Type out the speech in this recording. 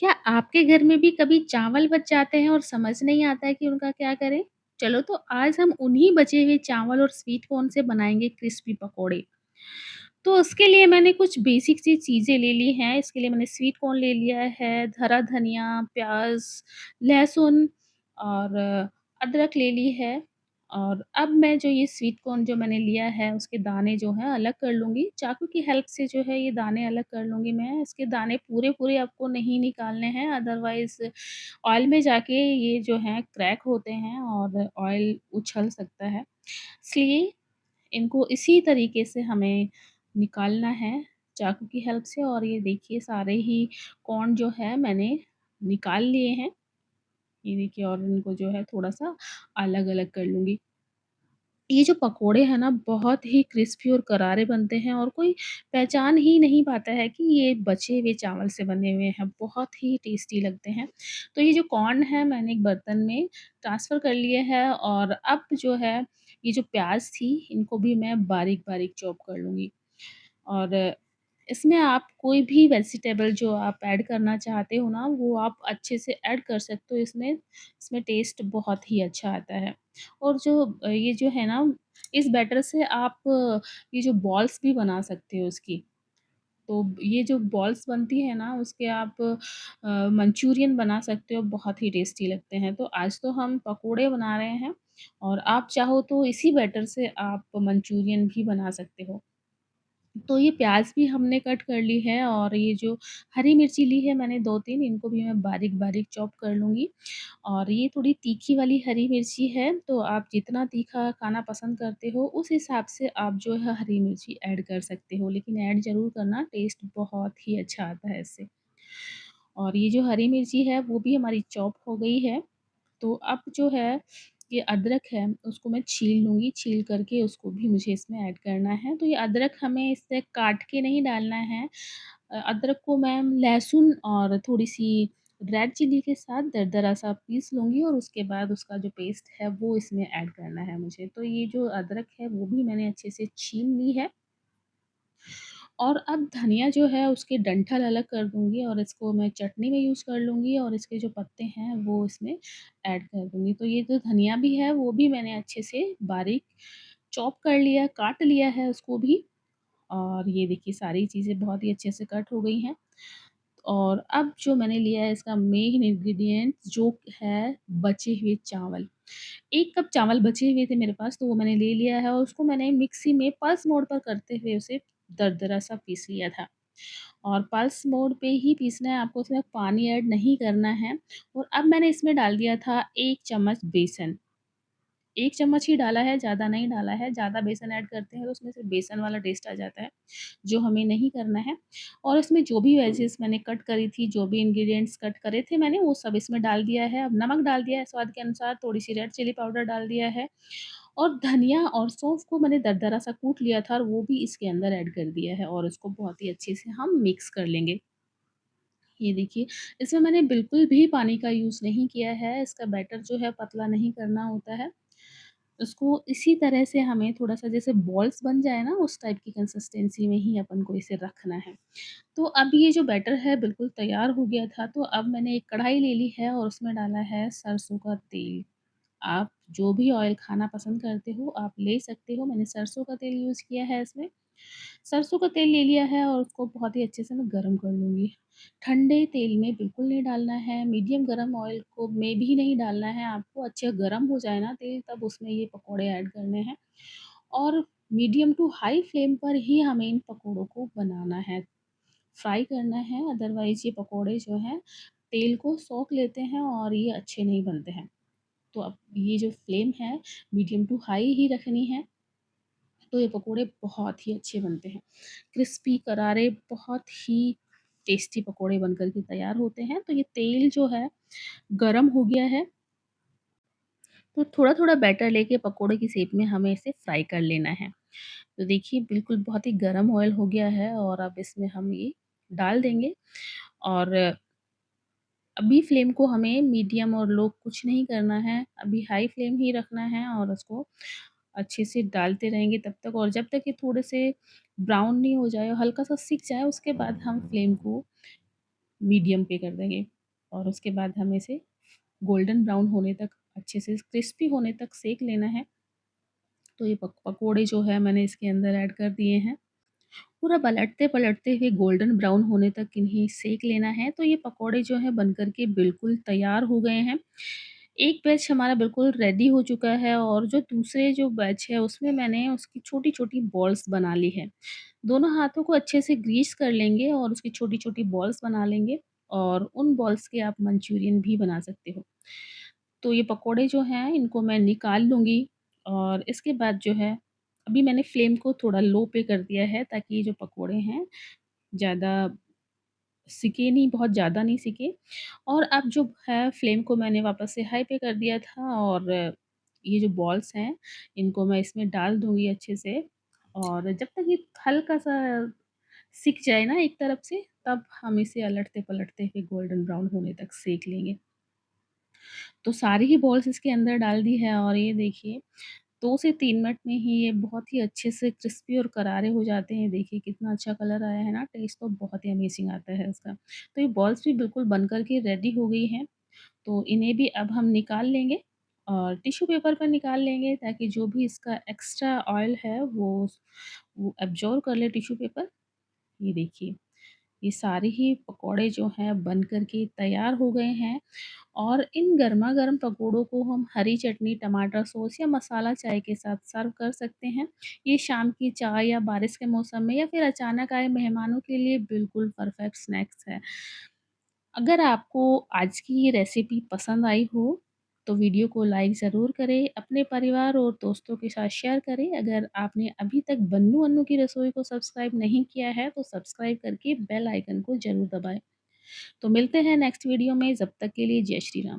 क्या आपके घर में भी कभी चावल बच जाते हैं और समझ नहीं आता है कि उनका क्या करें? चलो तो आज हम उन्हीं बचे हुए चावल और स्वीट कॉर्न से बनाएँगे क्रिस्पी पकोड़े। तो उसके लिए मैंने कुछ बेसिक सी चीज़ें ले ली हैं। इसके लिए मैंने स्वीट कॉर्न ले लिया है, हरा धनिया, प्याज़, लहसुन और अदरक ले ली है। और अब मैं जो ये स्वीट कॉर्न जो मैंने लिया है, उसके दाने जो हैं अलग कर लूँगी। चाकू की हेल्प से जो है ये दाने अलग कर लूँगी मैं। इसके दाने पूरे-पूरे आपको नहीं निकालने हैं, अदरवाइज़ ऑयल में जाके ये जो हैं क्रैक होते हैं और ऑयल उछल सकता है। इसलिए इनको इसी तरीके से हमें निकालना है चाकू की हेल्प से। और ये देखिए सारे ही कॉर्न जो है मैंने निकाल लिए हैं। ये देखिए और इनको जो है थोड़ा-सा अलग-अलग कर लूँगी। ये जो पकोड़े हैं ना बहुत ही क्रिस्पी और करारे बनते हैं और कोई पहचान ही नहीं पाता है कि ये बचे हुए चावल से बने हुए हैं, बहुत ही टेस्टी लगते हैं। तो ये जो कॉर्न है मैंने एक बर्तन में ट्रांसफ़र कर लिए हैं और अब जो है ये जो प्याज़ थी इनको भी मैं बारीक-बारीक चॉप कर लूँगी। और इसमें आप कोई भी वेजिटेबल जो आप ऐड करना चाहते हो ना, वो आप अच्छे से ऐड कर सकते हो इसमें। इसमें टेस्ट बहुत ही अच्छा आता है। और जो ये जो है ना, इस बैटर से आप ये जो बॉल्स भी बना सकते हो इसकी। तो ये जो बॉल्स बनती है ना, उसके आप मंचूरियन बना सकते हो, बहुत ही टेस्टी लगते हैं। तो आज तो हम पकोड़े बना रहे हैं और आप चाहो तो इसी बैटर से आप मंचूरियन भी बना सकते हो। तो ये प्याज़ भी हमने कट कर ली है और ये जो हरी मिर्ची ली है मैंने 2-3 इनको भी मैं बारीक-बारीक चॉप कर लूँगी। और ये थोड़ी तीखी वाली हरी मिर्ची है, तो आप जितना तीखा खाना पसंद करते हो, उस हिसाब से आप जो है हरी मिर्ची ऐड कर सकते हो। लेकिन ऐड ज़रूर करना, टेस्ट बहुत ही अच्छा आता है इससे। और ये जो हरी मिर्ची है, वो भी हमारी चॉप हो गई है। तो अब जो है ये अदरक है उसको मैं छील लूँगी, छील करके उसको भी मुझे इसमें ऐड करना है। तो ये अदरक हमें इससे काट के नहीं डालना है। अदरक को मैं लहसुन और थोड़ी-सी रेड चिली के साथ दरदरा सा पीस लूँगी और उसके बाद उसका जो पेस्ट है वो इसमें ऐड करना है मुझे। तो ये जो अदरक है वो भी मैंने अच्छे से छील ली है। और अब धनिया जो है उसके डंठल अलग कर दूँगी और इसको मैं चटनी में यूज़ कर लूँगी और इसके जो पत्ते हैं वो इसमें ऐड कर दूँगी। तो ये जो धनिया भी है वो भी मैंने अच्छे से बारीक चॉप कर लिया, काट लिया है उसको भी। और ये देखिए सारी चीज़ें बहुत ही अच्छे से कट हो गई हैं। और अब जो मैंने लिया है इसका मेन इंग्रीडिएंट जो है बचे हुए चावल। 1 कप चावल बचे हुए थे मेरे पास, तो वो मैंने ले लिया है और उसको मैंने मिक्सी में पल्स मोड पर करते हुए उसे दरदरा-सा पीस लिया था। और पल्स मोड पे ही पीसना है आपको, उसमें पानी ऐड नहीं करना है। और अब मैंने इसमें डाल दिया था 1 चम्मच बेसन। 1 चम्मच ही डाला है, ज़्यादा नहीं डाला है, ज़्यादा बेसन ऐड करते हैं तो उसमें से बेसन वाला टेस्ट आ जाता है, जो हमें नहीं करना है। और इसमें जो भी वेजिज़ मैंने कट करी थी, जो भी इंग्रीडिएंट्स कट करे थे मैंने, वो सब इसमें डाल दिया है। अब नमक डाल दिया है स्वाद के अनुसार, थोड़ी-सी रेड चिली पाउडर डाल दिया है और धनिया और सौंफ को मैंने दरदरा सा कूट लिया था और वो भी इसके अंदर ऐड कर दिया है और उसको बहुत ही अच्छे से हम मिक्स कर लेंगे। ये देखिए, इसमें मैंने बिल्कुल भी पानी का यूज़ नहीं किया है, इसका बैटर जो है पतला नहीं करना होता है। उसको इसी तरह से हमें थोड़ा-सा जैसे बॉल्स बन जाए ना, उस टाइप की कंसिस्टेंसी में ही अपन को इसे रखना है। तो अब ये जो बैटर है बिल्कुल तैयार हो गया था, तो अब मैंने एक कढ़ाई ले ली है और उसमें डाला है सरसों का तेल। आप जो भी ऑयल खाना पसंद करते हो, आप ले सकते हो। मैंने सरसों का तेल यूज़ किया है इसमें। सरसों का तेल ले लिया है और उसको बहुत ही अच्छे से मैं गरम कर लूँगी। ठंडे तेल में बिल्कुल नहीं डालना है, मीडियम गरम ऑयल को में भी नहीं डालना है आपको। अच्छा गरम हो जाए ना तेल तब उसमें ये पकौड़े ऐड करने हैं और मीडियम टू हाई फ्लेम पर ही हमें इन पकौड़ों को बनाना है, फ्राई करना है। अदरवाइज़ ये पकौड़े जो हैं तेल को सोख लेते हैं और ये अच्छे नहीं बनते हैं। तो अब ये जो फ्लेम है मीडियम टू हाई ही रखनी है, तो ये पकोड़े बहुत ही अच्छे बनते हैं। क्रिस्पी करारे बहुत ही टेस्टी पकोड़े बनकर के तैयार होते हैं। तो ये तेल जो है गरम हो गया है, तो थोड़ा-थोड़ा बैटर लेके पकोड़े की शेप में हमें इसे फ्राई कर लेना है। तो देखिए बिल्कुल बहुत ही गरम ऑयल हो गया है और अब इसमें हम ये डाल देंगे और अभी फ्लेम को हमें मीडियम और लो कुछ नहीं करना है, अभी हाई फ्लेम ही रखना है और उसको अच्छे से डालते रहेंगे तब तक और जब तक ये थोड़े से ब्राउन नहीं हो जाए और हल्का-सा सिक जाए उसके बाद हम फ्लेम को मीडियम पे कर देंगे और उसके बाद हमें इसे गोल्डन ब्राउन होने तक, अच्छे से क्रिस्पी होने तक सेक लेना है। तो ये पकोड़े जो है मैंने इसके अंदर ऐड कर दिए हैं। पूरा पलटते-पलटते हुए गोल्डन ब्राउन होने तक इन्हें सेक लेना है। तो ये पकोड़े जो हैं बन कर के बिल्कुल तैयार हो गए हैं। एक बैच हमारा बिल्कुल रेडी हो चुका है और जो दूसरे जो बैच है उसमें मैंने उसकी छोटी-छोटी बॉल्स बना ली है। दोनों हाथों को अच्छे से ग्रीस कर लेंगे और उसकी छोटी-छोटी बॉल्स बना लेंगे और उन बॉल्स के आप मंचूरियन भी बना सकते हो। तो ये पकोड़े जो हैं इनको मैं निकाल लूँगी और इसके बाद जो है अभी मैंने फ्लेम को थोड़ा लो पे कर दिया है ताकि ये जो पकोड़े हैं ज़्यादा सिके नहीं, बहुत ज़्यादा नहीं सिके और अब जो है फ्लेम को मैंने वापस से हाई पे कर दिया था और ये जो बॉल्स हैं इनको मैं इसमें डाल दूँगी अच्छे से और जब तक ये हल्का-सा सिक जाए ना एक तरफ से तब हम इसे अलटते-पलटते हुए गोल्डन ब्राउन होने तक सेक लेंगे। तो सारी ही बॉल्स इसके अंदर डाल दी है और ये देखिए 2 से 3 मिनट में ही ये बहुत ही अच्छे से क्रिस्पी और करारे हो जाते हैं। देखिए कितना अच्छा कलर आया है ना, टेस्ट तो बहुत ही अमेज़िंग आता है इसका। तो ये बॉल्स भी बिल्कुल बन कर के रेडी हो गई हैं, तो इन्हें भी अब हम निकाल लेंगे और टिश्यू पेपर पर निकाल लेंगे ताकि जो भी इसका एक्स्ट्रा ऑयल है वो एब्ज़ॉर्ब कर ले टिश्यू पेपर। ये देखिए, ये सारे ही पकौड़े जो हैं बन कर के तैयार हो गए हैं और इन गरमा-गरम पकोड़ों को हम हरी चटनी, टमाटर सॉस या मसाला चाय के साथ सर्व कर सकते हैं। ये शाम की चाय या बारिश के मौसम में या फिर अचानक आए मेहमानों के लिए बिल्कुल परफेक्ट स्नैक्स है। अगर आपको आज की ये रेसिपी पसंद आई हो, तो वीडियो को लाइक ज़रूर करें, अपने परिवार और दोस्तों के साथ शेयर करें। अगर आपने अभी तक बन्नू अन्नू की रसोई को सब्सक्राइब नहीं किया है, तो सब्सक्राइब करके बेल आइकन को ज़रूर दबाएँ। तो मिलते हैं नेक्स्ट वीडियो में, जब तक के लिए जय श्री राम।